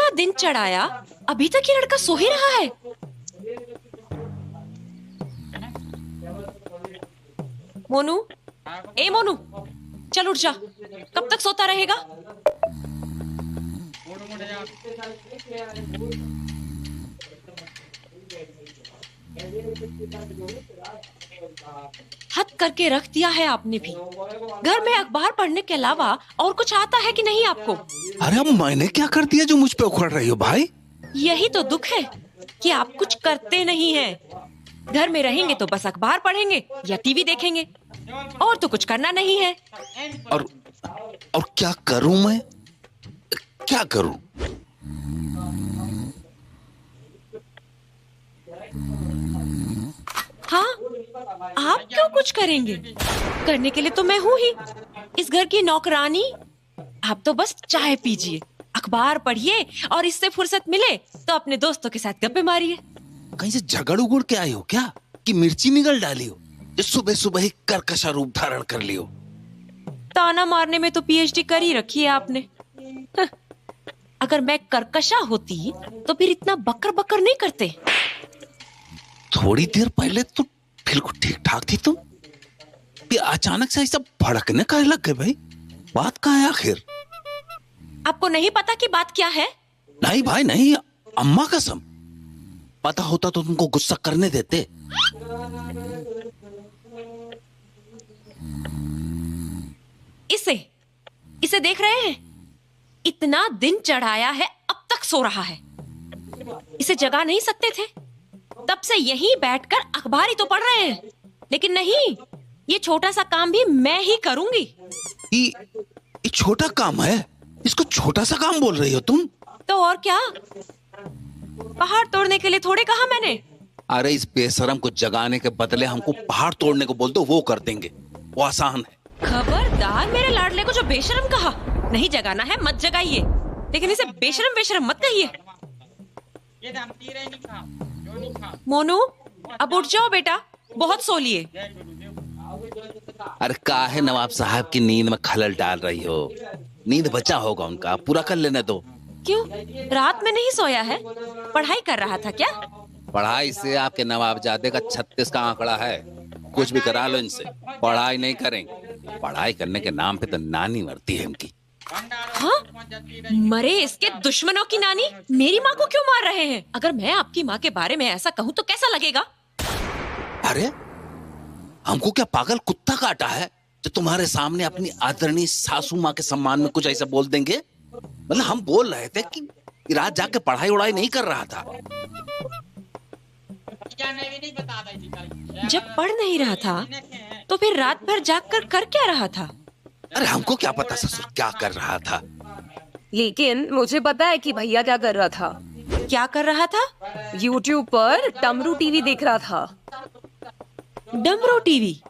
इतना दिन चढ़ाया, अभी तक ये लड़का सो ही रहा है। मोनू, ए मोनू, चल उठ जा। कब तक सोता रहेगा? हद करके रख दिया है आपने भी। घर में अखबार पढ़ने के अलावा और कुछ आता है कि नहीं आपको? अरे अब मैंने क्या कर दिया जो मुझ पे उखड़ रही हो भाई? यही तो दुख है कि आप कुछ करते नहीं हैं। घर में रहेंगे तो बस अखबार पढ़ेंगे या टीवी देखेंगे, और तो कुछ करना नहीं है। और क्या करूं मैं? क्या करूं? हाँ, आप क्यों कुछ करेंगे? करने के लिए तो मैं हूँ ही, इस घर की नौकरानी। आप तो बस चाय पीजिए, अखबार पढ़िए, और इससे फुर्सत मिले तो अपने दोस्तों के साथ गप्पे मारिए। कहीं से झगड़ उगड़ के आई हो क्या, कि मिर्ची निगल डाली हो, जो सुबह सुबह ही कर्कशा रूप धारण कर लियो? ताना मारने में तो पीएचडी कर ही रखी है आपने। अगर मैं कर्कशा होती तो फिर इतना बकर बकर नहीं करते। थोड़ी देर पहले तो बिल्कुल ठीक ठाक थी तुम, फिर अचानक से ऐसा भड़कने का लग गए भाई। बात क्या है आखिर? आपको नहीं पता कि बात क्या है? नहीं भाई नहीं, अम्मा कसम, पता होता तो तुमको गुस्सा करने देते। इसे देख रहे हैं? इतना दिन चढ़ाया है, अब तक सो रहा है। इसे जगा नहीं सकते थे? तब से यहीं बैठकर अखबार ही तो पढ़ रहे हैं। लेकिन नहीं, ये छोटा सा काम भी मैं ही करूंगी। ये छोटा काम है? इसको छोटा सा काम बोल रही हो तुम? तो और क्या, पहाड़ तोड़ने के लिए थोड़े कहा मैंने। अरे इस बेशरम को जगाने के बदले हमको पहाड़ तोड़ने को बोल दो, वो कर देंगे, वो आसान है। खबरदार मेरे लाडले को जो बेशरम कहा। नहीं जगाना है मत जगाइए, लेकिन इसे बेशरम बेशरम मत कहिए। मोनू, अब उठ जाओ बेटा, बहुत सो लिए। अरे काहे नवाब साहब की नींद में खलल डाल रही हो? नींद बचा होगा उनका, पूरा कर लेने दो। क्यों, रात में नहीं सोया है? पढ़ाई कर रहा था क्या? पढ़ाई से आपके नवाबजादे का 36 का आंकड़ा है। कुछ भी करा लो इनसे, पढ़ाई नहीं करेंगे। पढ़ाई करने के नाम पे तो नानी मरती है इनकी। हाँ? मरे इसके दुश्मनों की नानी मेरी माँ को क्यों मार रहे हैं? अगर मैं आपकी माँ के बारे में ऐसा कहूँ तो कैसा लगेगा? अरे हमको क्या पागल कुत्ता काटा है जो तुम्हारे सामने अपनी आदरणीय सासू माँ के सम्मान में कुछ ऐसा बोल देंगे? मतलब हम बोल रहे थे कि रात जाके पढ़ाई उड़ाई नहीं कर रहा था। जब पढ़ नहीं रहा था तो फिर रात भर जागकर कर क्या रहा था? अरे हमको क्या पता ससुर क्या कर रहा था। लेकिन मुझे पता है कि भैया क्या कर रहा था। क्या कर रहा था? YouTube पर डमरू टीवी देख रहा था। डमरू टीवी?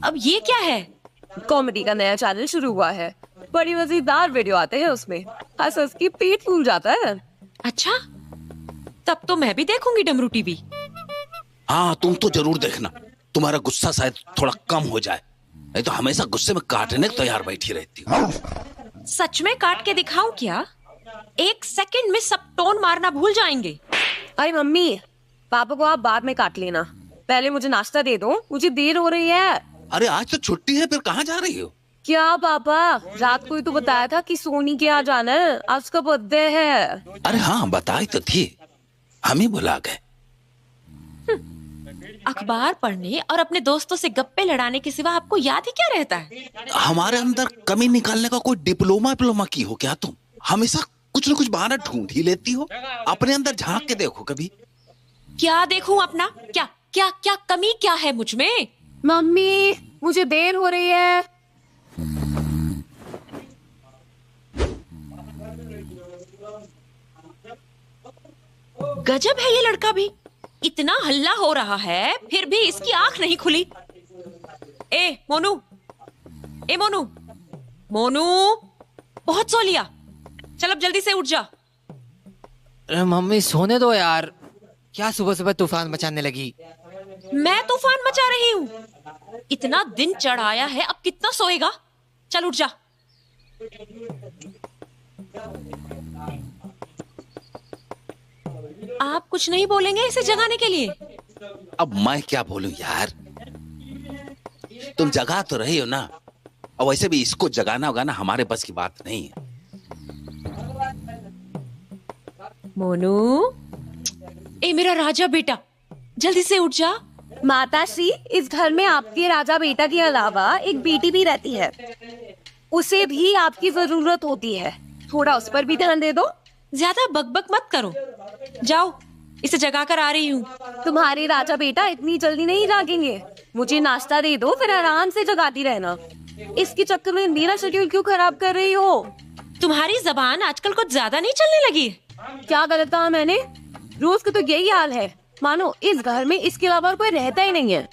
अब ये क्या है? कॉमेडी का नया चैनल शुरू हुआ है, बड़ी मजेदार वीडियो आते हैं उसमें, हंस हंस के पेट फूल जाता है। अच्छा, तब तो मैं भी देखूंगी डमरू टीवी। हाँ तुम तो जरूर देखना, तुम्हारा गुस्सा शायद थोड़ा कम हो जाए, नहीं तो हमेशा गुस्से में काटने तैयार बैठी रहती हो। सच में काट के दिखाऊं क्या? 1 सेकंड में सब टोन मारना भूल जाएंगे। अरे मम्मी, पापा को आप बाद में काट लेना, पहले मुझे नाश्ता दे दो, मुझे देर हो रही है। अरे आज तो छुट्टी है, फिर कहाँ जा रही हो? क्या पापा, रात को ही तो बताया था कि सोनी के यहाँ जाना है, आज का बर्थडे है। अरे हाँ बताई तो थी, हम ही भुला गए। अखबार पढ़ने और अपने दोस्तों से गप्पे लड़ाने के सिवा आपको याद ही क्या रहता है? हमारे अंदर कमी निकालने का कोई डिप्लोमा की हो क्या तुम? हमेशा कुछ न कुछ बहाना ढूंढ ही लेती हो। अपने अंदर झांक के देखो कभी। क्या देखूं अपना? क्या क्या क्या कमी क्या है मुझ में? मम्मी, मुझे देर हो रही है। गजब है ये लड़का भी, इतना हल्ला हो रहा है फिर भी इसकी आंख नहीं खुली। ए मोनू, ए मोनू, मोनू, बहुत सो लिया, चल अब जल्दी से उठ जा। अरे मम्मी सोने दो यार, क्या सुबह सुबह तूफान मचाने लगी? मैं तूफान मचा रही हूँ? इतना दिन चढ़ाया है, अब कितना सोएगा? चल उठ जा। आप कुछ नहीं बोलेंगे इसे जगाने के लिए? अब मैं क्या बोलूं यार, तुम जगा तो रही हो ना, और वैसे भी इसको जगाना वगाना हमारे बस की बात नहीं है। मोनू, ए मेरा राजा बेटा, जल्दी से उठ जा। माताश्री, इस घर में आपके राजा बेटा के अलावा एक बेटी भी रहती है, उसे भी आपकी जरूरत होती है, थोड़ा उस पर भी ध्यान दे दो। ज्यादा बकबक मत करो, जाओ इसे जगा कर आ रही हूँ। तुम्हारे राजा बेटा इतनी जल्दी नहीं जागेंगे, मुझे नाश्ता दे दो, फिर आराम से जगाती रहना। इसके चक्कर में मेरा शेड्यूल क्यों खराब कर रही हो? तुम्हारी जबान आजकल कुछ ज्यादा नहीं चलने लगी? क्या गलत कहा मैंने? रोज का तो यही हाल है, मानो इस घर में इसके अलावा कोई रहता ही नहीं है।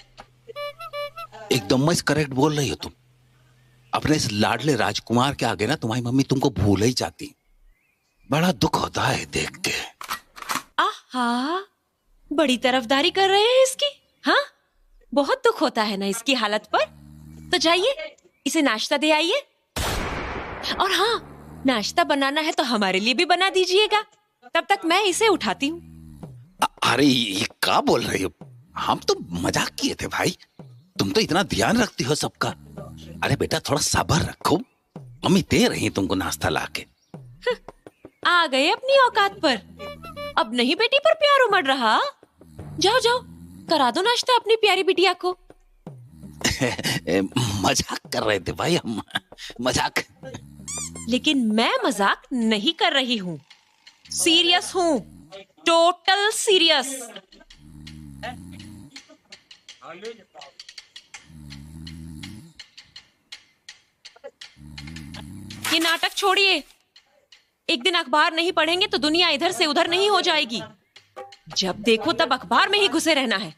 एकदम मस्त करेक्ट बोल रही हो तुम। अपने इस लाडले राजकुमार के आगे ना तुम्हारी मम्मी तुमको भूल ही जाती। बड़ा दुख होता है देख के। आहा, बड़ी तरफदारी कर रहे हैं इसकी। हाँ, बहुत दुख होता है ना इसकी हालत पर। तो जाइए इसे नाश्ता दे आइए, और हाँ, नाश्ता बनाना है तो हमारे लिए भी बना दीजिएगा, तब तक मैं इसे उठाती हूँ। अरे ये क्या बोल रही हो? हम तो मजाक किए थे भाई, तुम तो इतना ध्यान रखती हो सबका। अरे बेटा थोड़ा सब्र रखो, मम्मी दे रही तुमको नाश्ता लाके। आ गए अपनी औकात पर। अब नहीं बेटी पर प्यार उमड़ रहा। जाओ जाओ, करा दो नाश्ता अपनी प्यारी बिटिया को। मजाक कर रहे थे भाई हम, मजाक। लेकिन मैं मजाक नहीं कर रही हूँ, सीरियस हूँ, टोटल सीरियस। ये नाटक छोड़िए। एक दिन अखबार नहीं पढ़ेंगे तो दुनिया इधर से उधर नहीं हो जाएगी। जब देखो तब अखबार में ही घुसे रहना है।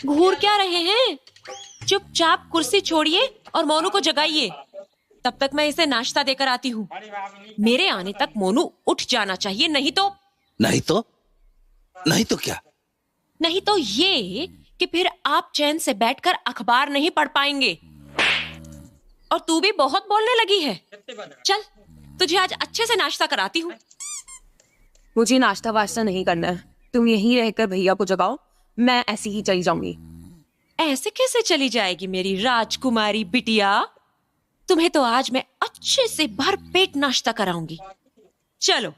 घूर क्या रहे हैं? चुपचाप कुर्सी छोड़िए और मोनू को जगाइए। तब तक मैं इसे नाश्ता देकर आती हूँ। मेरे आने तक मोनू उठ जाना चाहिए, नहीं तो नहीं तो क्या? नहीं तो ये कि फिर आप चैन से बैठकर अखबार नहीं पढ़ पाएंगे। और तू भी बहुत बोलने लगी है। चल, तुझे आज अच्छे से नाश्ता कराती हूँ। मुझे नाश्ता वाश्ता नहीं करना है, तुम यहीं रहकर भैया को जगाओ, मैं ऐसे ही चली जाऊंगी। ऐसे कैसे चली जाएगी मेरी राजकुमारी बिटिया? तुम्हें तो आज मैं अच्छे से भरपेट नाश्ता कराऊंगी। चलो,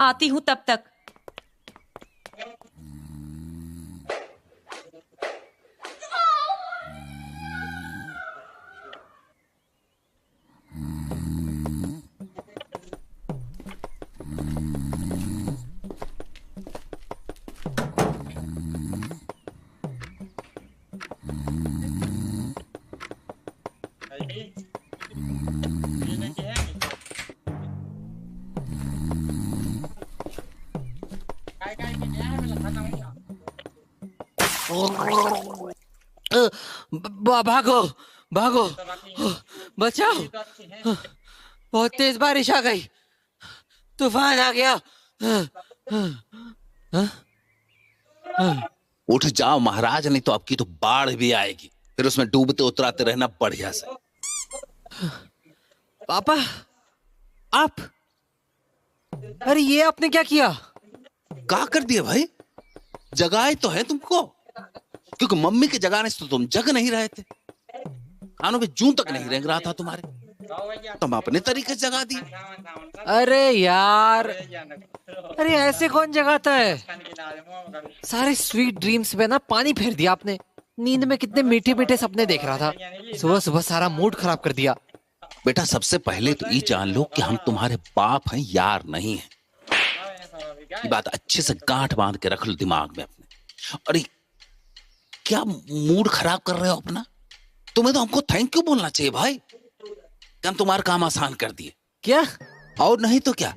आती हूँ तब तक। भागो भागो, बचाओ, बहुत तेज बारिश आ गई, तूफान आ गया। उठ जाओ महाराज, नहीं तो आपकी तो बाढ़ भी आएगी, फिर उसमें डूबते उतराते रहना बढ़िया से। पापा, आप, अरे ये आपने क्या किया? क्या कर दिया भाई? जगाए तो है तुमको, क्योंकि मम्मी के जगाने से तो तुम जग नहीं रहे थे। कानों में जूं तक नहीं रेंग रहा था तुम्हारे, तुम अपने तरीके से जगा दिए। अरे यार, अरे ऐसे कौन जगाता है? सारे स्वीट ड्रीम्स पे ना पानी फेर दिया आपने। नींद में कितने मीठे मीठे सपने देख रहा था, सुबह सुबह सारा मूड खराब कर दिया। बेटा सबसे पहले तो ये जान लो कि हम तुम्हारे बाप हैं, यार नहीं हैं। ये बात अच्छे से गांठ बांध के रख लो दिमाग में अपने। अरे क्या मूड खराब कर रहे हो अपना? तुम्हें तो हमको थैंक यू बोलना चाहिए भाई, कि हम तुम्हारा काम आसान कर दिए। क्या? और नहीं तो क्या।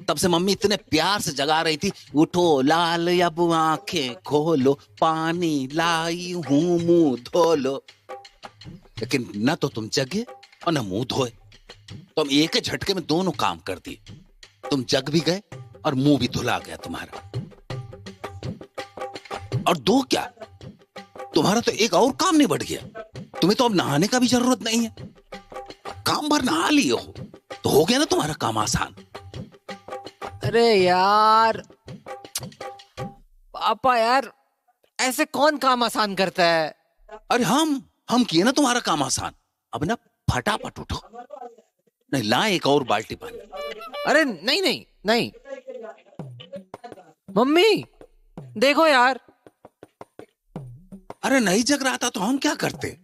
तब से मम्मी इतने प्यार से जगा रही थी, उठो लाल अब आंखें खोलो, पानी लाई हूं मुंह धो लो, लेकिन न तो तुम जगे और न मुंह धोए। तुम एक ही झटके में दोनों काम कर दिए। तुम जग भी गए और मुंह भी धुला गया तुम्हारा। और दो क्या, तुम्हारा तो एक और काम नहीं बढ़ गया। तुम्हें तो अब नहाने का भी जरूरत नहीं है, काम भर नहा लिए हो तो हो गया ना तुम्हारा काम आसान। अरे यार पापा यार, ऐसे कौन काम आसान करता है? अरे हम किए ना तुम्हारा काम आसान। अब ना फटाफट उठो, नहीं ला एक और बाल्टी पानी। अरे नहीं नहीं नहीं, मम्मी देखो यार। अरे नहीं जग रहा था तो हम क्या करते?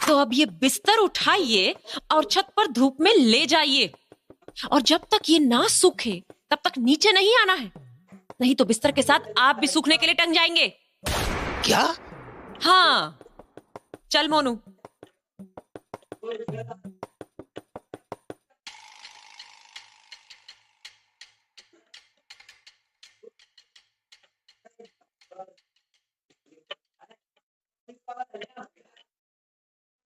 तो अब ये बिस्तर उठाइए और छत पर धूप में ले जाइए, और जब तक ये ना सूखे तब तक नीचे नहीं आना है, नहीं तो बिस्तर के साथ आप भी सूखने के लिए टंग जाएंगे। क्या? हाँ, चल मोनू।